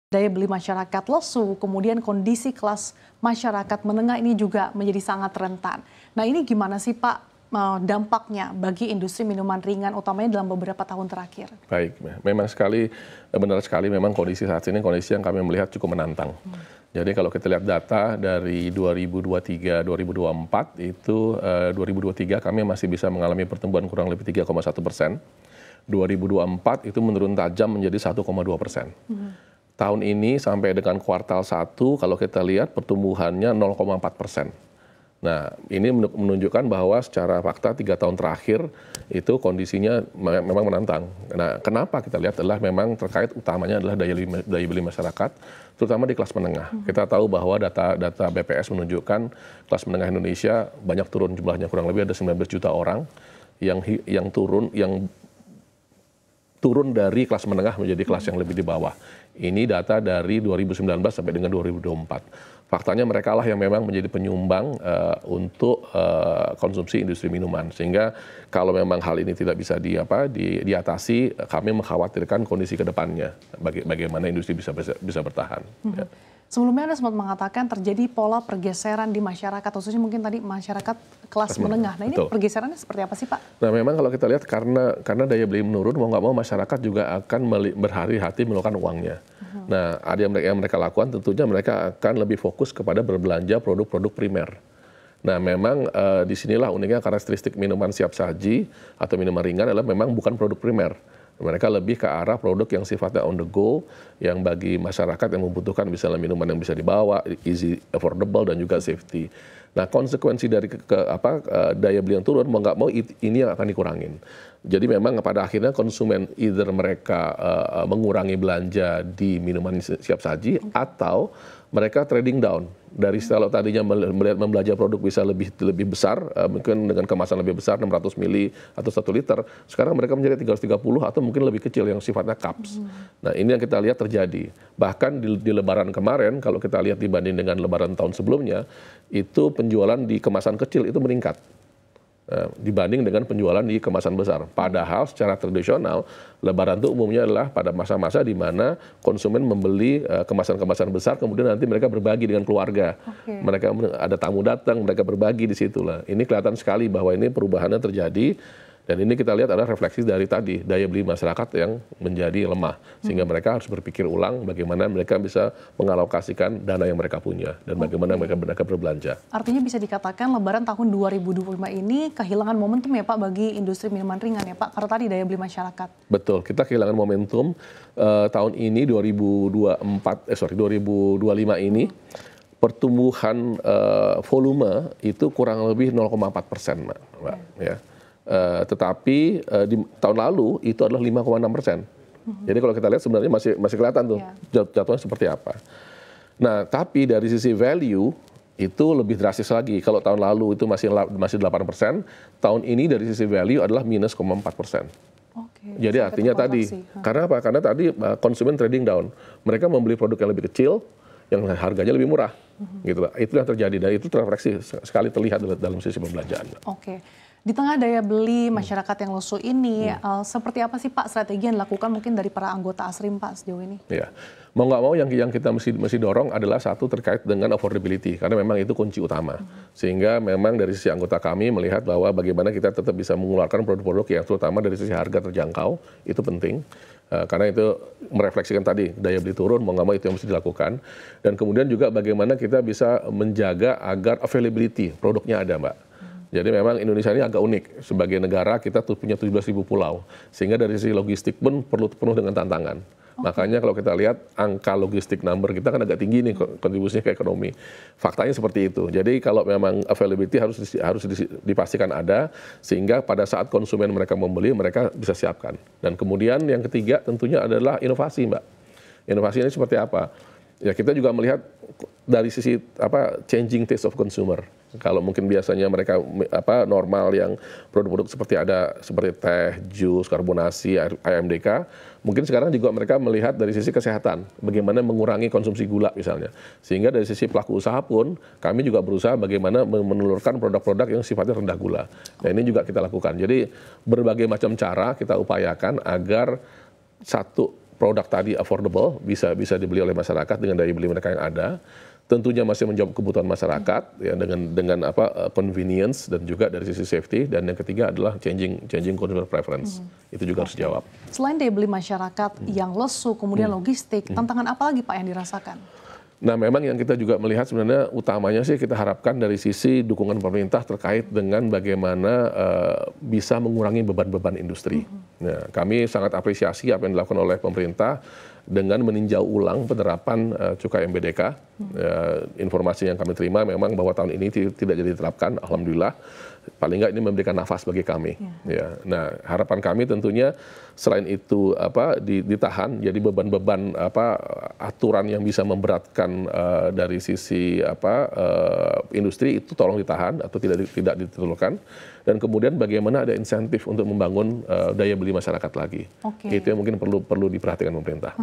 Daya beli masyarakat lesu, kemudian kondisi kelas masyarakat menengah ini juga menjadi sangat rentan. Nah, ini gimana sih Pak dampaknya bagi industri minuman ringan utamanya dalam beberapa tahun terakhir? Baik, memang benar sekali memang kondisi saat ini kondisi yang kami melihat cukup menantang. Jadi kalau kita lihat data dari 2023-2024 itu 2023 kami masih bisa mengalami pertumbuhan kurang lebih 3,1%. 2024 itu menurun tajam menjadi 1,2%. Tahun ini sampai dengan kuartal 1 kalau kita lihat pertumbuhannya 0,4%. Nah, ini menunjukkan bahwa secara fakta 3 tahun terakhir itu kondisinya memang menantang. Nah, kenapa kita lihat adalah memang terkait utamanya adalah daya beli masyarakat, terutama di kelas menengah. Kita tahu bahwa data BPS menunjukkan kelas menengah Indonesia banyak turun jumlahnya, kurang lebih ada 19 juta orang yang turun dari kelas menengah menjadi kelas yang lebih di bawah. Ini data dari 2019 sampai dengan 2024. Faktanya mereka lah yang memang menjadi penyumbang untuk konsumsi industri minuman. Sehingga kalau memang hal ini tidak bisa diatasi, kami mengkhawatirkan kondisi ke depannya, bagaimana industri bisa bertahan. Ya. Sebelumnya Anda sempat mengatakan terjadi pola pergeseran di masyarakat, khususnya mungkin tadi masyarakat kelas menengah. Nah, ini betul. Pergeserannya seperti apa sih Pak? Nah, memang kalau kita lihat karena daya beli menurun, mau nggak mau masyarakat juga akan berhati-hati mengeluarkan uangnya. Nah, ada yang mereka lakukan, tentunya mereka akan lebih fokus kepada berbelanja produk-produk primer. Nah, memang disinilah uniknya karakteristik minuman siap saji atau minuman ringan adalah memang bukan produk primer. Mereka lebih ke arah produk yang sifatnya on the go, yang bagi masyarakat yang membutuhkan misalnya minuman yang bisa dibawa, easy, affordable, dan juga safety. Nah, konsekuensi dari daya beli yang turun, mau nggak mau ini yang akan dikurangin. Jadi memang pada akhirnya konsumen either mereka mengurangi belanja di minuman siap saji atau mereka trading down. Dari kalau tadinya membelanja produk bisa lebih besar, mungkin dengan kemasan lebih besar 600 mili atau 1 liter, sekarang mereka menjadi 330 atau mungkin lebih kecil yang sifatnya cups. Nah, ini yang kita lihat terjadi. Bahkan di lebaran kemarin, kalau kita lihat dibanding dengan lebaran tahun sebelumnya, itu penjualan di kemasan kecil itu meningkat dibanding dengan penjualan di kemasan besar. Padahal secara tradisional, lebaran itu umumnya adalah pada masa-masa di mana konsumen membeli kemasan-kemasan besar, kemudian nanti mereka berbagi dengan keluarga. Mereka ada tamu datang, mereka berbagi di situ lah. Ini kelihatan sekali bahwa ini perubahannya terjadi. Dan ini kita lihat adalah refleksi dari tadi, daya beli masyarakat yang menjadi lemah. Sehingga mereka harus berpikir ulang bagaimana mereka bisa mengalokasikan dana yang mereka punya. Dan bagaimana mereka berbelanja. Artinya bisa dikatakan lebaran tahun 2025 ini kehilangan momentum ya Pak bagi industri minuman ringan ya Pak, karena tadi daya beli masyarakat. Betul, kita kehilangan momentum tahun ini 2025 ini. Pertumbuhan volume itu kurang lebih 0,4%, Mbak. Ya. Tetapi di tahun lalu itu adalah 5,6%. Jadi kalau kita lihat sebenarnya masih kelihatan tuh jatuhnya seperti apa. Nah, tapi dari sisi value itu lebih drastis lagi. Kalau tahun lalu itu masih 8%, tahun ini dari sisi value adalah minus 0,4%. Jadi artinya tadi, karena apa? Karena tadi konsumen trading down. Mereka membeli produk yang lebih kecil, yang harganya lebih murah. Gitu. Itu yang terjadi dan itu terefleksi sekali terlihat dalam sisi pembelanjaan. Di tengah daya beli masyarakat yang lesu ini, seperti apa sih Pak strategi yang dilakukan mungkin dari para anggota ASRIM Pak sejauh ini? Ya, mau nggak mau yang kita mesti dorong adalah satu terkait dengan affordability, karena memang itu kunci utama. Sehingga memang dari sisi anggota kami melihat bahwa bagaimana kita tetap bisa mengeluarkan produk-produk yang terutama dari sisi harga terjangkau, itu penting. Karena itu merefleksikan tadi, daya beli turun, mau nggak mau itu yang mesti dilakukan. Dan kemudian juga bagaimana kita bisa menjaga agar availability produknya ada, Mbak. Jadi memang Indonesia ini agak unik. Sebagai negara kita tuh punya 17.000 pulau. Sehingga dari sisi logistik pun perlu penuh dengan tantangan. Makanya kalau kita lihat angka logistik number kita kan agak tinggi nih kontribusinya ke ekonomi. Faktanya seperti itu. Jadi kalau memang availability harus dipastikan ada. Sehingga pada saat konsumen mereka membeli mereka bisa siapkan. Dan kemudian yang ketiga tentunya adalah inovasi, Mbak. Inovasi ini seperti apa? Ya kita juga melihat dari sisi changing taste of consumer. Kalau mungkin biasanya mereka normal yang produk-produk seperti teh, jus, karbonasi, AMDK, mungkin sekarang juga mereka melihat dari sisi kesehatan, bagaimana mengurangi konsumsi gula misalnya. Sehingga dari sisi pelaku usaha pun kami juga berusaha bagaimana menelurkan produk-produk yang sifatnya rendah gula. Nah, ini juga kita lakukan. Jadi berbagai macam cara kita upayakan agar satu produk tadi affordable, bisa dibeli oleh masyarakat dengan daya beli mereka yang ada. Tentunya masih menjawab kebutuhan masyarakat ya dengan convenience dan juga dari sisi safety, dan yang ketiga adalah changing consumer preference. Itu juga harus dijawab. Selain daya beli masyarakat yang lesu, kemudian logistik, tantangan apa lagi Pak yang dirasakan? Nah, memang yang kita juga melihat sebenarnya utamanya sih kita harapkan dari sisi dukungan pemerintah terkait dengan bagaimana bisa mengurangi beban-beban industri. Nah, kami sangat apresiasi apa yang dilakukan oleh pemerintah dengan meninjau ulang penerapan cukai MBDK. Informasi yang kami terima memang bahwa tahun ini tidak jadi diterapkan, alhamdulillah. Paling nggak ini memberikan nafas bagi kami. Ya. Nah, harapan kami tentunya selain itu ditahan, jadi beban-beban aturan yang bisa memberatkan dari sisi industri itu tolong ditahan atau tidak diteruskan. Dan kemudian bagaimana ada insentif untuk membangun daya beli masyarakat lagi. Itu yang mungkin perlu diperhatikan pemerintah.